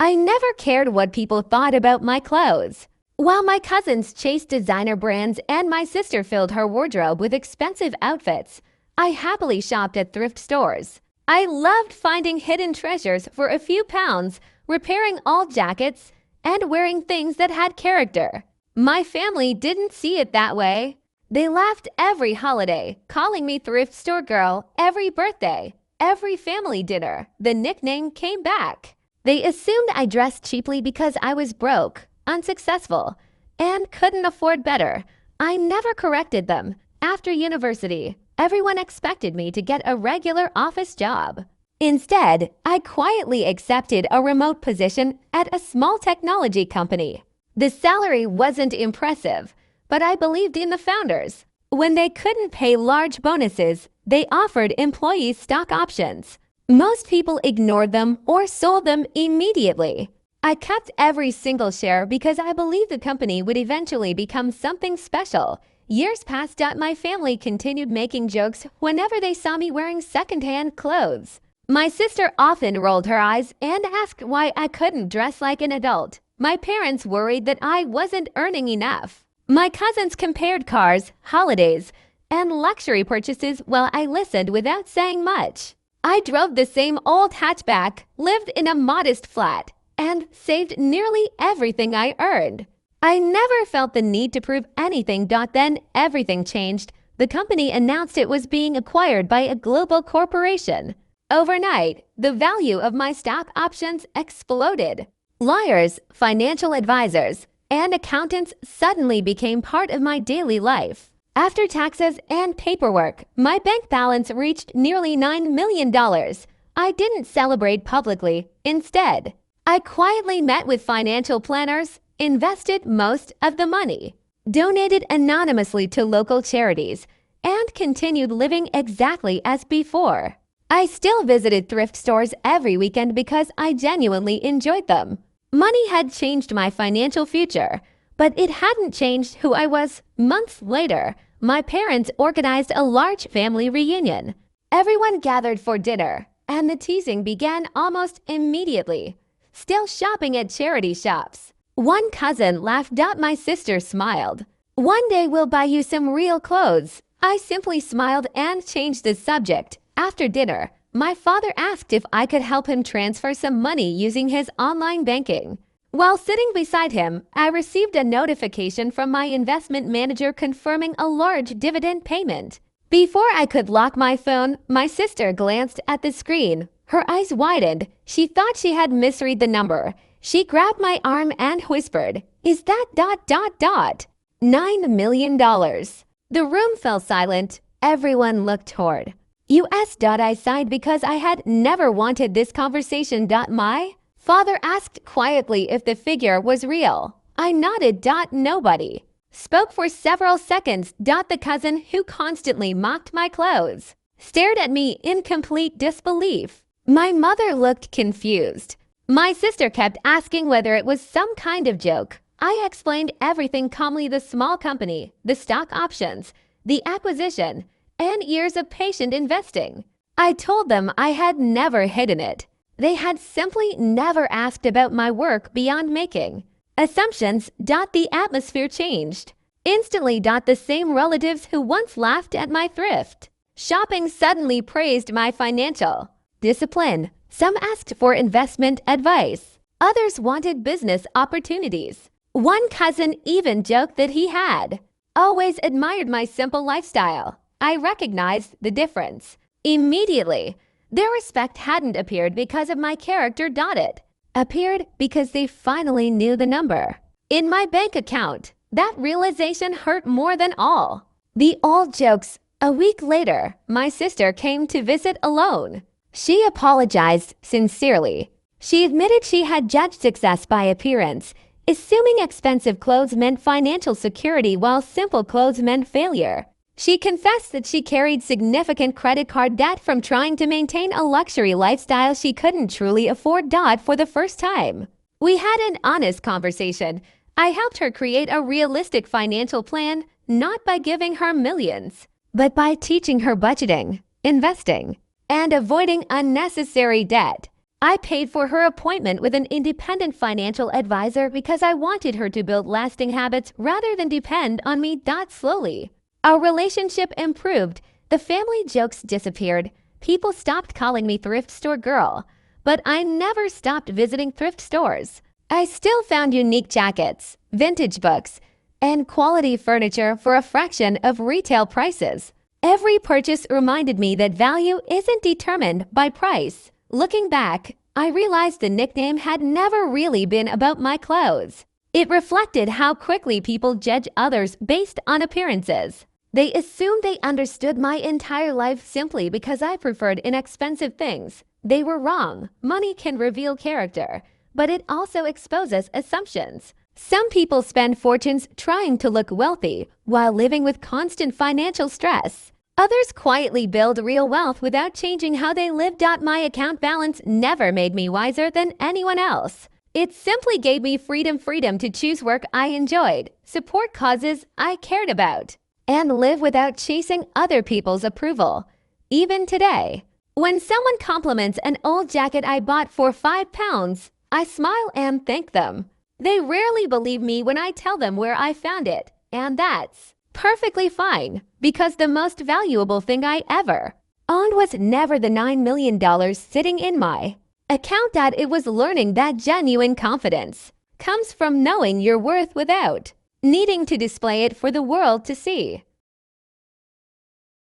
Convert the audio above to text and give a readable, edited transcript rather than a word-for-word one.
I never cared what people thought about my clothes. While my cousins chased designer brands and my sister filled her wardrobe with expensive outfits, I happily shopped at thrift stores. I loved finding hidden treasures for a few pounds, repairing old jackets, and wearing things that had character. My family didn't see it that way. They laughed every holiday, calling me thrift store girl every birthday, every family dinner. The nickname came back. They assumed I dressed cheaply because I was broke, unsuccessful, and couldn't afford better. I never corrected them. After university, everyone expected me to get a regular office job. Instead, I quietly accepted a remote position at a small technology company. The salary wasn't impressive, but I believed in the founders. When they couldn't pay large bonuses, they offered employees stock options. Most people ignored them or sold them immediately. I kept every single share because I believed the company would eventually become something special. Years passed. My family continued making jokes whenever they saw me wearing secondhand clothes. My sister often rolled her eyes and asked why I couldn't dress like an adult. My parents worried that I wasn't earning enough. My cousins compared cars, holidays, and luxury purchases while I listened without saying much. I drove the same old hatchback, lived in a modest flat, and saved nearly everything I earned. I never felt the need to prove anything. Then everything changed. The company announced it was being acquired by a global corporation. Overnight, the value of my stock options exploded. Lawyers, financial advisors, and accountants suddenly became part of my daily life. After taxes and paperwork, my bank balance reached nearly $9 million. I didn't celebrate publicly. Instead, I quietly met with financial planners, invested most of the money, donated anonymously to local charities, and continued living exactly as before. I still visited thrift stores every weekend because I genuinely enjoyed them. Money had changed my financial future, but it hadn't changed who I was. Months later, my parents organized a large family reunion. Everyone gathered for dinner, and the teasing began almost immediately. Still shopping at charity shops. One cousin laughed. My sister smiled. One day we'll buy you some real clothes. I simply smiled and changed the subject. After dinner, my father asked if I could help him transfer some money using his online banking. While sitting beside him, I received a notification from my investment manager confirming a large dividend payment. Before I could lock my phone, my sister glanced at the screen. Her eyes widened. She thought she had misread the number. She grabbed my arm and whispered, "Is that ... $9 million?" The room fell silent. Everyone looked toward US. I sighed because I had never wanted this conversation. My father asked quietly if the figure was real. I nodded. Nobody spoke for several seconds. The cousin who constantly mocked my clothes stared at me in complete disbelief. My mother looked confused. My sister kept asking whether it was some kind of joke. I explained everything calmly: the small company, the stock options, the acquisition, and years of patient investing. I told them I had never hidden it. They had simply never asked about my work beyond making assumptions. The atmosphere changed. Instantly. The same relatives who once laughed at my thrift shopping suddenly praised my financial discipline. Some asked for investment advice. Others wanted business opportunities. One cousin even joked that he had always admired my simple lifestyle. I recognized the difference immediately. Their respect hadn't appeared because of my character. It appeared because they finally knew the number in my bank account. That realization hurt more than all the old jokes. A week later, my sister came to visit alone. She apologized sincerely. She admitted she had judged success by appearance, assuming expensive clothes meant financial security while simple clothes meant failure. She confessed that she carried significant credit card debt from trying to maintain a luxury lifestyle she couldn't truly afford. For the first time, we had an honest conversation. I helped her create a realistic financial plan, not by giving her millions, but by teaching her budgeting, investing, and avoiding unnecessary debt. I paid for her appointment with an independent financial advisor because I wanted her to build lasting habits rather than depend on me that slowly. Our relationship improved. The family jokes disappeared. People stopped calling me thrift store girl. But I never stopped visiting thrift stores. I still found unique jackets, vintage books, and quality furniture for a fraction of retail prices. Every purchase reminded me that value isn't determined by price. Looking back, I realized the nickname had never really been about my clothes. It reflected how quickly people judge others based on appearances. They assumed they understood my entire life simply because I preferred inexpensive things. They were wrong. Money can reveal character, but it also exposes assumptions. Some people spend fortunes trying to look wealthy while living with constant financial stress. Others quietly build real wealth without changing how they live. My account balance never made me wiser than anyone else. It simply gave me freedom to choose work I enjoyed, support causes I cared about, and live without chasing other people's approval. Even today, when someone compliments an old jacket I bought for £5, I smile and thank them. They rarely believe me when I tell them where I found it, and that's perfectly fine, because the most valuable thing I ever owned was never the $9 million sitting in my account. That it was learning that genuine confidence comes from knowing your worth without needing to display it for the world to see.